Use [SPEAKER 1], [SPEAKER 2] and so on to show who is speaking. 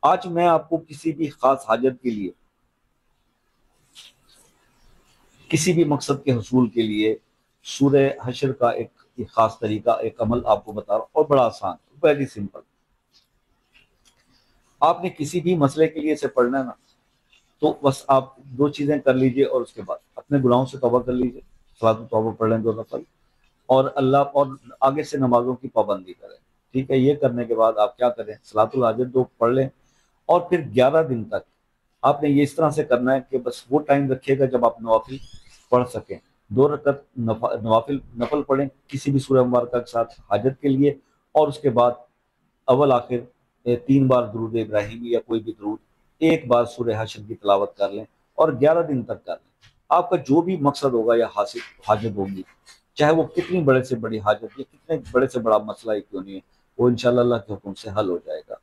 [SPEAKER 1] آج میں آپ کو کسی بھی خاص حاجت کے لیے، کسی بھی مقصد کے حصول کے لیے سورہ حشر کا ایک خاص طریقہ، ایک عمل آپ کو بتا رہا ہوں، اور بڑا آسان، ویری سمپل۔ آپ نے کسی بھی مسئلے کے لیے اسے پڑھنا ہے نا، تو بس آپ دو چیزیں کر لیجئے، اور اس کے بعد اپنے گناہوں سے توبہ کر لیجئے، صلاۃ التوبہ پڑھ لیں 2 نفل، اور اللہ اور آگے سے نمازوں کی پابندی کریں۔ ٹھیک ہے، یہ کرنے کے بعد آپ کیا کریں، صلاۃ الحاجت 2 پڑھ لیں، اور پھر 11 دن تک آپ نے یہ اس طرح سے کرنا ہے کہ بس وہ ٹائم رکھیے گا جب آپ نوافل پڑھ سکیں، 2 رکعت نوافل نفل پڑھیں کسی بھی سورہ مبارکہ کے ساتھ حاجت کے لیے، اور اس کے بعد اول آخر 3 بار درود ابراہیمی یا کوئی بھی درود، ایک بار سورہ حشر کی تلاوت کر لیں، اور 11 دن تک کر لیں۔ آپ کا جو بھی مقصد ہوگا یا حاصل حاجت ہوگی، چاہے وہ کتنی بڑے سے بڑی حاجت یا کتنے بڑے سے بڑا مسئلہ ہی کیوں نہیں ہے، وہ انشاءاللہ اللہ کے حکم سے حل ہو جائے گا۔